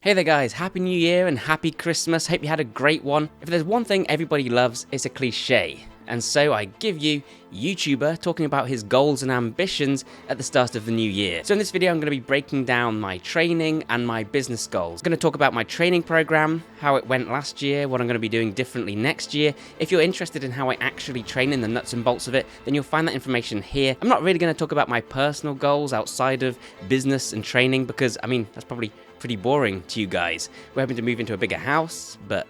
Hey there guys, Happy New Year and Happy Christmas, hope you had a great one. If there's one thing everybody loves, it's a cliche. And so I give you YouTuber talking about his goals and ambitions at the start of the new year. So in this video I'm going to be breaking down my training and my business goals. I'm going to talk about my training program, how it went last year, what I'm going to be doing differently next year. If you're interested in how I actually train in the nuts and bolts of it, then you'll find that information here. I'm not really going to talk about my personal goals outside of business and training because, that's probably pretty boring to you guys. We're hoping to move into a bigger house, but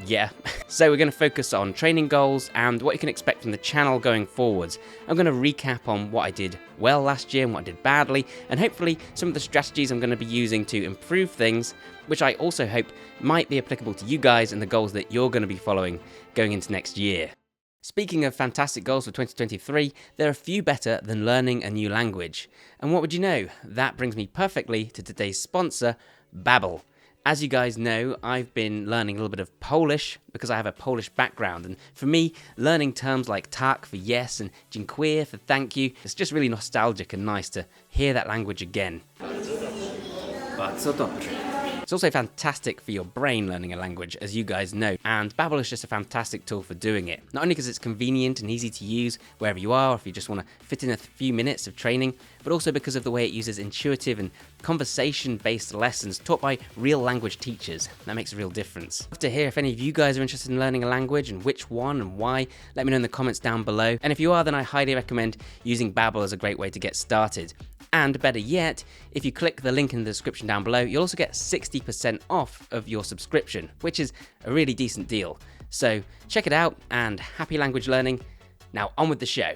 yeah. So we're going to focus on training goals and what you can expect from the channel going forwards. I'm going to recap on what I did well last year and what I did badly, and hopefully some of the strategies I'm going to be using to improve things, which I also hope might be applicable to you guys and the goals that you're going to be following going into next year. Speaking of fantastic goals for 2023, there are few better than learning a new language. And what would you know? That brings me perfectly to today's sponsor, Babbel. As you guys know, I've been learning a little bit of Polish because I have a Polish background, and for me, learning terms like tak for yes and dziękuję for thank you, it's just really nostalgic and nice to hear that language again. Bardzo dobrze. It's also fantastic for your brain learning a language, as you guys know, and Babbel is just a fantastic tool for doing it. Not only because it's convenient and easy to use wherever you are, or if you just want to fit in a few minutes of training, but also because of the way it uses intuitive and conversation-based lessons taught by real language teachers. That makes a real difference. I'd love to hear if any of you guys are interested in learning a language and which one and why. Let me know in the comments down below. And if you are, then I highly recommend using Babbel as a great way to get started. And better yet, if you click the link in the description down below, you'll also get 60% off of your subscription, which is a really decent deal. So check it out and happy language learning. Now on with the show.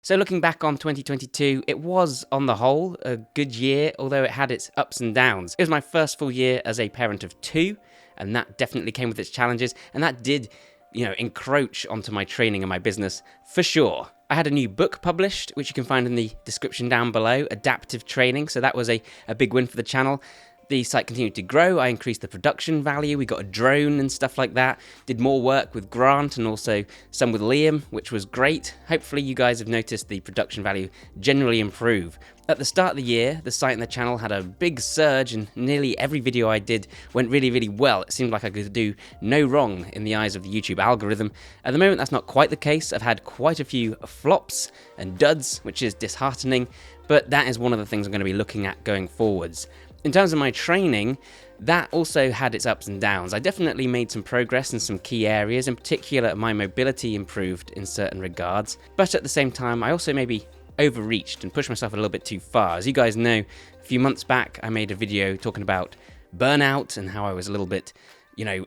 So looking back on 2022, it was, on the whole, a good year, although it had its ups and downs. It was my first full year as a parent of two, and that definitely came with its challenges, and that did, encroach onto my training and my business for sure. I had a new book published, which you can find in the description down below, Adaptive Training, so that was a big win for the channel. The site continued to grow, I increased the production value, we got a drone and stuff like that, did more work with Grant and also some with Liam, which was great. Hopefully you guys have noticed the production value generally improve. At the start of the year, the site and the channel had a big surge and nearly every video I did went really, really well. It seemed like I could do no wrong in the eyes of the YouTube algorithm. At the moment, that's not quite the case. I've had quite a few flops and duds, which is disheartening, but that is one of the things I'm going to be looking at going forwards. In terms of my training, that also had its ups and downs. I definitely made some progress in some key areas. In particular, my mobility improved in certain regards. But at the same time, I also maybe overreached and pushed myself a little bit too far. As you guys know, a few months back, I made a video talking about burnout and how I was a little bit,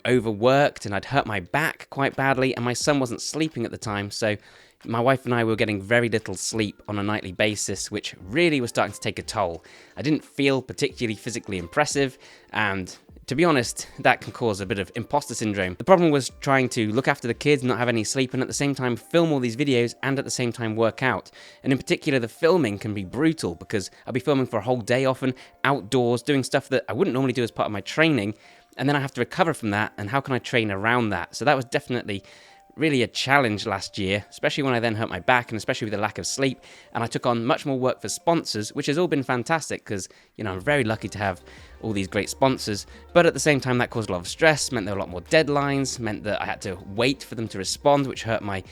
overworked and I'd hurt my back quite badly and my son wasn't sleeping at the time. So my wife and I were getting very little sleep on a nightly basis, which really was starting to take a toll. I didn't feel particularly physically impressive, and to be honest, that can cause a bit of imposter syndrome. The problem was trying to look after the kids, not have any sleep, and at the same time film all these videos and at the same time work out. And in particular, the filming can be brutal because I'll be filming for a whole day often, outdoors, doing stuff that I wouldn't normally do as part of my training, and then I have to recover from that, and how can I train around that? So that was definitely really a challenge last year, especially when I then hurt my back and especially with the lack of sleep, and I took on much more work for sponsors, which has all been fantastic because, I'm very lucky to have all these great sponsors, but at the same time that caused a lot of stress, meant there were a lot more deadlines, meant that I had to wait for them to respond, which hurt my,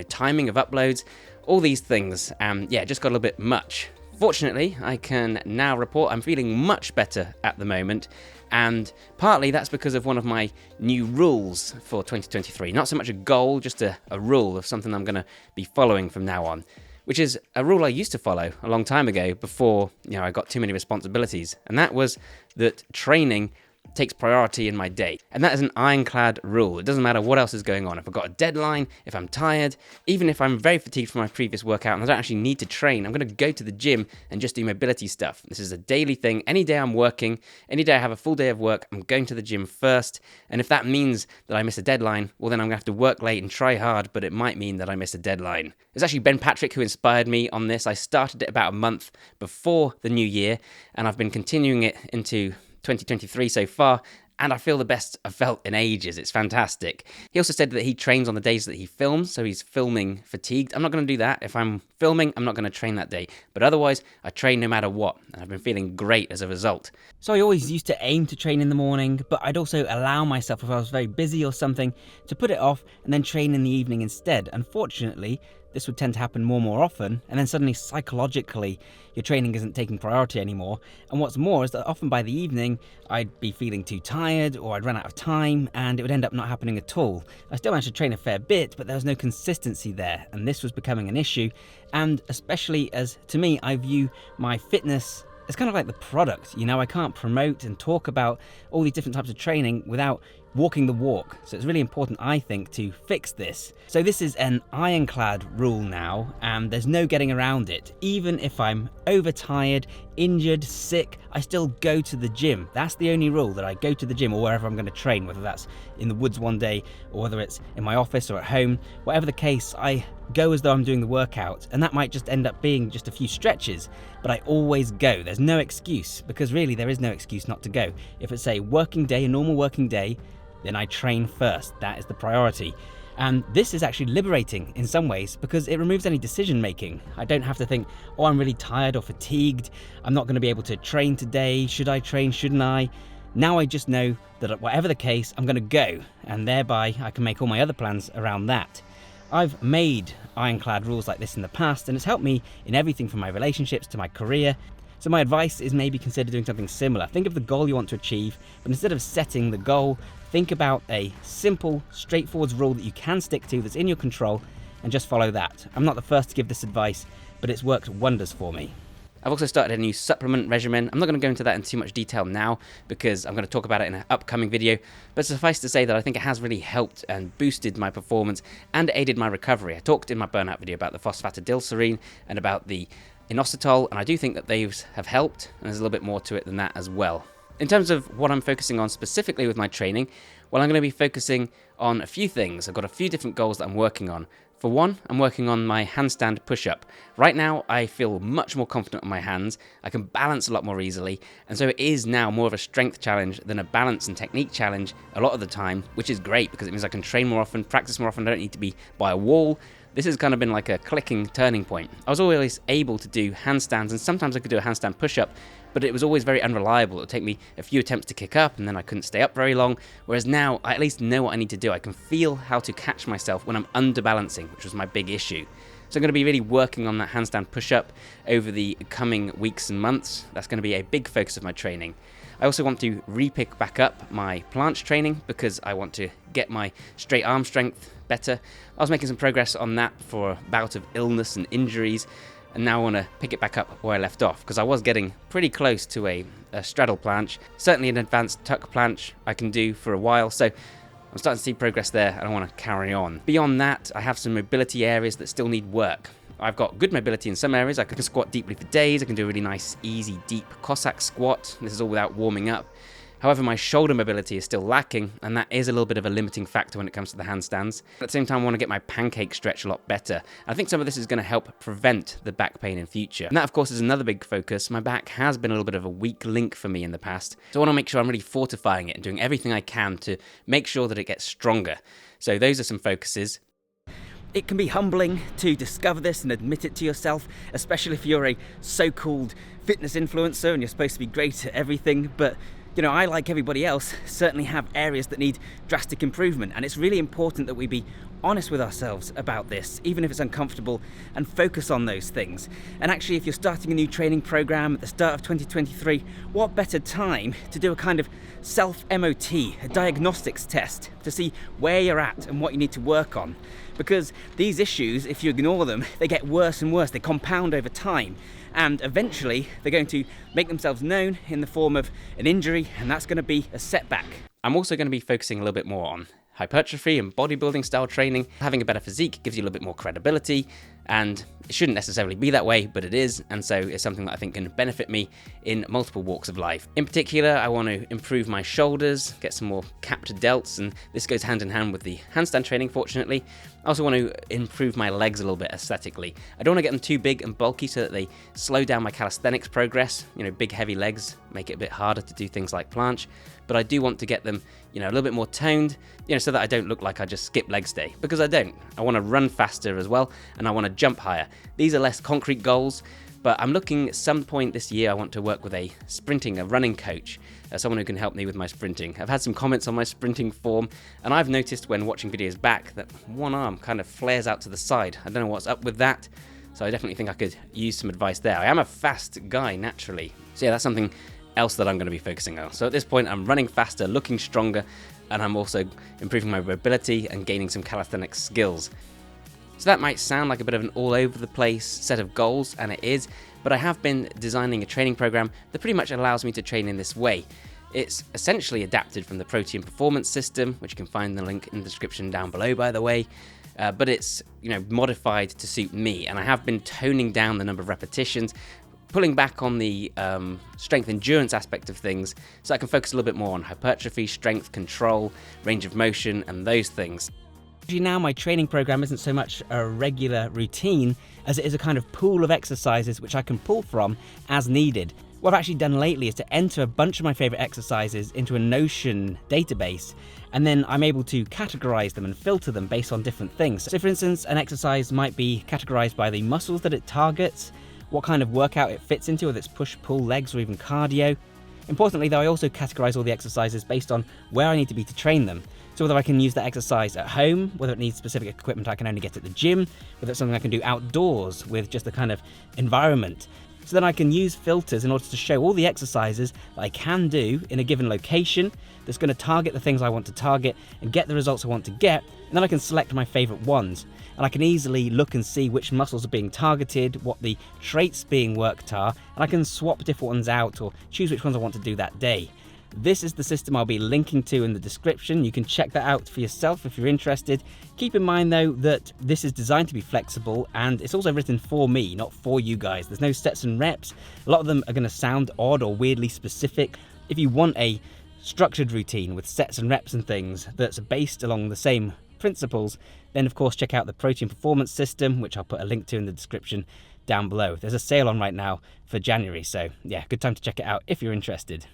timing of uploads, all these things, it just got a little bit much. Fortunately, I can now report I'm feeling much better at the moment, and partly that's because of one of my new rules for 2023. Not so much a goal, just a rule of something I'm going to be following from now on, which is a rule I used to follow a long time ago before I got too many responsibilities, and that was that training takes priority in my day. And that is an ironclad rule. It doesn't matter what else is going on. If I've got a deadline, if I'm tired, even if I'm very fatigued from my previous workout and I don't actually need to train, I'm going to go to the gym and just do mobility stuff. This is a daily thing. Any day I'm working, any day I have a full day of work, I'm going to the gym first. And if that means that I miss a deadline, well then I'm going to have to work late and try hard, but it might mean that I miss a deadline. It's actually Ben Patrick who inspired me on this. I started it about a month before the new year, and I've been continuing it into 2023 so far, and I feel the best I've felt in ages. It's fantastic. He also said that he trains on the days that he films, so he's filming fatigued. I'm not going to do that. If I'm filming, I'm not going to train that day. But otherwise, I train no matter what, and I've been feeling great as a result. So I always used to aim to train in the morning, but I'd also allow myself, if I was very busy or something, to put it off and then train in the evening instead. Unfortunately, this would tend to happen more and more often, and then suddenly psychologically your training isn't taking priority anymore. And what's more is that often by the evening I'd be feeling too tired, or I'd run out of time, and it would end up not happening at all. I still managed to train a fair bit, but there was no consistency there, and this was becoming an issue. And especially as, to me, I view my fitness as kind of like the product. You know, I can't promote and talk about all these different types of training without walking the walk. So it's really important, I think, to fix this. So this is an ironclad rule now, and there's no getting around it. Even if I'm overtired, injured, sick, I still go to the gym. That's the only rule, that I go to the gym or wherever I'm going to train, whether that's in the woods one day or whether it's in my office or at home. Whatever the case, I go as though I'm doing the workout, and that might just end up being just a few stretches, but I always go. There's no excuse, because really there is no excuse not to go. If it's a working day, a normal working day, then I train first. That is the priority. And this is actually liberating in some ways, because it removes any decision making. I don't have to think, oh, I'm really tired or fatigued, I'm not going to be able to train today, should I train, shouldn't I? Now I just know that whatever the case, I'm going to go, and thereby I can make all my other plans around that. I've made ironclad rules like this in the past, and it's helped me in everything from my relationships to my career. So my advice is maybe consider doing something similar. Think of the goal you want to achieve, but instead of setting the goal, think about a simple, straightforward rule that you can stick to, that's in your control, and just follow that. I'm not the first to give this advice, but it's worked wonders for me. I've also started a new supplement regimen. I'm not going to go into that in too much detail now, because I'm going to talk about it in an upcoming video, but suffice to say that I think it has really helped and boosted my performance and aided my recovery. I talked in my burnout video about the phosphatidylserine and about the inositol, and I do think that these have helped, and there's a little bit more to it than that as well. In terms of what I'm focusing on specifically with my training, well, I'm going to be focusing on a few things. I've got a few different goals that I'm working on. For one, I'm working on my handstand push-up. Right now, I feel much more confident on my hands. I can balance a lot more easily, and so it is now more of a strength challenge than a balance and technique challenge a lot of the time, which is great because it means I can train more often, practice more often. I don't need to be by a wall. This has kind of been like a clicking turning point. I was always able to do handstands, and sometimes I could do a handstand push-up, but it was always very unreliable. It would take me a few attempts to kick up, and then I couldn't stay up very long, whereas now I at least know what I need to do. I can feel how to catch myself when I'm underbalancing, which was my big issue. So I'm going to be really working on that handstand push-up over the coming weeks and months. That's going to be a big focus of my training. I also want to re-pick back up my planche training because I want to get my straight arm strength better. I was making some progress on that for a bout of illness and injuries, and now I want to pick it back up where I left off, because I was getting pretty close to a straddle planche. Certainly an advanced tuck planche I can do for a while, so I'm starting to see progress there, and I want to carry on. Beyond that, I have some mobility areas that still need work. I've got good mobility in some areas. I can squat deeply for days. I can do a really nice, easy, deep Cossack squat. This is all without warming up. However, my shoulder mobility is still lacking, and that is a little bit of a limiting factor when it comes to the handstands. At the same time, I want to get my pancake stretch a lot better. I think some of this is going to help prevent the back pain in future. And that, of course, is another big focus. My back has been a little bit of a weak link for me in the past, so I want to make sure I'm really fortifying it and doing everything I can to make sure that it gets stronger. So those are some focuses. It can be humbling to discover this and admit it to yourself, especially if you're a so-called fitness influencer and you're supposed to be great at everything, but you know, I, like everybody else, certainly have areas that need drastic improvement, and it's really important that we be honest with ourselves about this, even if it's uncomfortable, and focus on those things. And actually, if you're starting a new training program at the start of 2023, what better time to do a kind of self-MOT, a diagnostics test, to see where you're at and what you need to work on. Because these issues, if you ignore them, they get worse and worse, they compound over time. And eventually they're going to make themselves known in the form of an injury, and that's going to be a setback. I'm also going to be focusing a little bit more on hypertrophy and bodybuilding style training. Having a better physique gives you a little bit more credibility, and it shouldn't necessarily be that way, but it is, and so it's something that I think can benefit me in multiple walks of life. In particular, I want to improve my shoulders, get some more capped delts, and this goes hand in hand with the handstand training, fortunately. I also want to improve my legs a little bit aesthetically. I don't want to get them too big and bulky so that they slow down my calisthenics progress. Big heavy legs make it a bit harder to do things like planche, but I do want to get them, a little bit more toned, so that I don't look like I just skip legs day, because I don't. I want to run faster as well, and I want to jump higher. These are less concrete goals, but I'm looking at some point this year I want to work with a running coach, someone who can help me with my sprinting. I've had some comments on my sprinting form, and I've noticed when watching videos back that one arm kind of flares out to the side. I don't know what's up with that, so I definitely think I could use some advice there. I am a fast guy naturally, so yeah, that's something else that I'm going to be focusing on. So at this point, I'm running faster, looking stronger, and I'm also improving my mobility and gaining some calisthenics skills. So that might sound like a bit of an all over the place set of goals, and it is, but I have been designing a training program that pretty much allows me to train in this way. It's essentially adapted from the Protein Performance System, which you can find the link in the description down below, by the way. But it's modified to suit me, and I have been toning down the number of repetitions, pulling back on the strength endurance aspect of things, so I can focus a little bit more on hypertrophy, strength, control, range of motion, and those things. Now my training program isn't so much a regular routine as it is a kind of pool of exercises which I can pull from as needed. What I've actually done lately is to enter a bunch of my favorite exercises into a Notion database, and then I'm able to categorize them and filter them based on different things. So for instance, an exercise might be categorized by the muscles that it targets, what kind of workout it fits into, whether it's push, pull, legs, or even cardio. Importantly though, I also categorize all the exercises based on where I need to be to train them. So whether I can use that exercise at home, whether it needs specific equipment I can only get at the gym, whether it's something I can do outdoors with just the kind of environment. So then I can use filters in order to show all the exercises that I can do in a given location that's going to target the things I want to target and get the results I want to get, and then I can select my favorite ones. And I can easily look and see which muscles are being targeted, what the traits being worked are, and I can swap different ones out or choose which ones I want to do that day. This is the system I'll be linking to in the description. You can check that out for yourself if you're interested. Keep in mind though that this is designed to be flexible, and it's also written for me, not for you guys. There's no sets and reps. A lot of them are going to sound odd or weirdly specific. If you want a structured routine with sets and reps and things that's based along the same principles, then of course check out the Protein Performance System, which I'll put a link to in the description down below. There's a sale on right now for January, so yeah, good time to check it out if you're interested.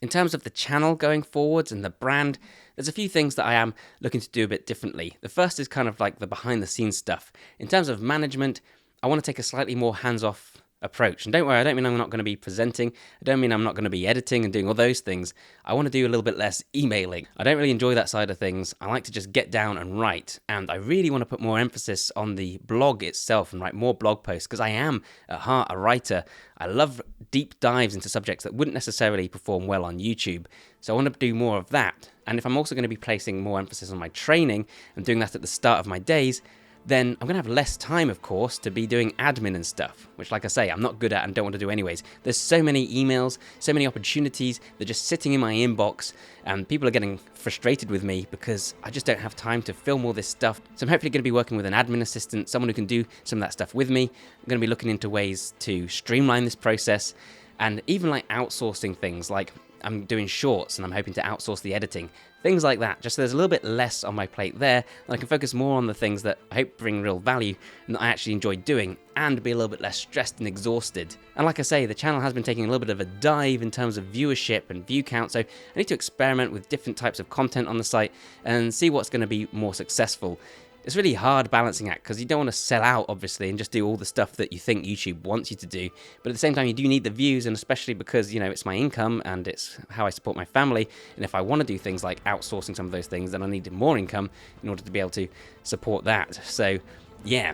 In terms of the channel going forwards and the brand, there's a few things that I am looking to do a bit differently. The first is kind of like the behind the scenes stuff. In terms of management, I want to take a slightly more hands-off approach. And don't worry, I don't mean I'm not going to be presenting. I don't mean I'm not going to be editing and doing all those things. I want to do a little bit less emailing. I don't really enjoy that side of things. I like to just get down and write. And I really want to put more emphasis on the blog itself and write more blog posts, because I am at heart a writer. I love deep dives into subjects that wouldn't necessarily perform well on YouTube. So I want to do more of that. And if I'm also going to be placing more emphasis on my training and doing that at the start of my days, then I'm going to have less time, of course, to be doing admin and stuff, which, like I say, I'm not good at and don't want to do anyways. There's so many emails, so many opportunities, they're just sitting in my inbox, and people are getting frustrated with me because I just don't have time to film all this stuff. So I'm hopefully going to be working with an admin assistant, someone who can do some of that stuff with me. I'm going to be looking into ways to streamline this process, and even like outsourcing things, like I'm doing shorts and I'm hoping to outsource the editing. Things like that, just so there's a little bit less on my plate there, and I can focus more on the things that I hope bring real value and that I actually enjoy doing, and be a little bit less stressed and exhausted. And like I say, the channel has been taking a little bit of a dive in terms of viewership and view count, so I need to experiment with different types of content on the site and see what's going to be more successful. It's really hard balancing act, because you don't want to sell out, obviously, and just do all the stuff that you think YouTube wants you to do. But at the same time, you do need the views, and especially because, it's my income and it's how I support my family. And if I want to do things like outsourcing some of those things, then I need more income in order to be able to support that. So, yeah.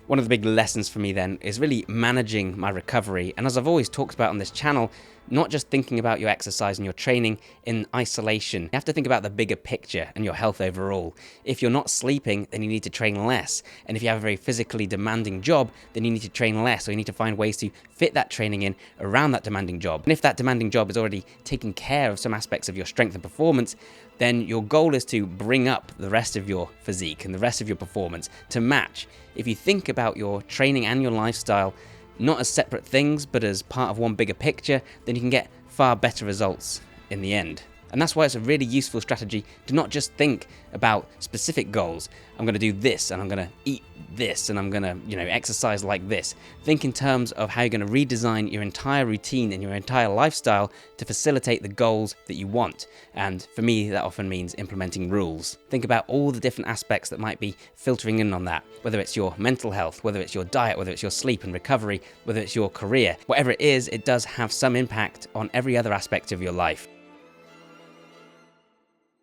One of the big lessons for me then is really managing my recovery. And as I've always talked about on this channel, not just thinking about your exercise and your training in isolation. You have to think about the bigger picture and your health overall. If you're not sleeping, then you need to train less. And if you have a very physically demanding job, then you need to train less, or you need to find ways to fit that training in around that demanding job. And if that demanding job is already taking care of some aspects of your strength and performance, then your goal is to bring up the rest of your physique and the rest of your performance to match. If you think about your training and your lifestyle not as separate things, but as part of one bigger picture, then you can get far better results in the end. And that's why it's a really useful strategy to not just think about specific goals. I'm going to do this, and I'm going to eat this, and I'm going to, exercise like this. Think in terms of how you're going to redesign your entire routine and your entire lifestyle to facilitate the goals that you want. And for me, that often means implementing rules. Think about all the different aspects that might be filtering in on that, whether it's your mental health, whether it's your diet, whether it's your sleep and recovery, whether it's your career. Whatever it is, it does have some impact on every other aspect of your life.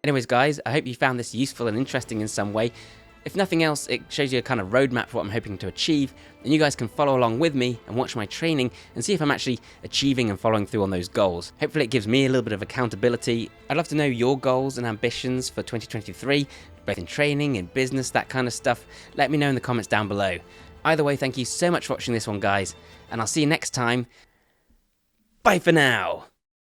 Anyways, guys, I hope you found this useful and interesting in some way. If nothing else, it shows you a kind of roadmap for what I'm hoping to achieve, and you guys can follow along with me and watch my training and see if I'm actually achieving and following through on those goals. Hopefully it gives me a little bit of accountability. I'd love to know your goals and ambitions for 2023, both in training, in business, that kind of stuff. Let me know in the comments down below. Either way, thank you so much for watching this one, guys, and I'll see you next time. Bye for now!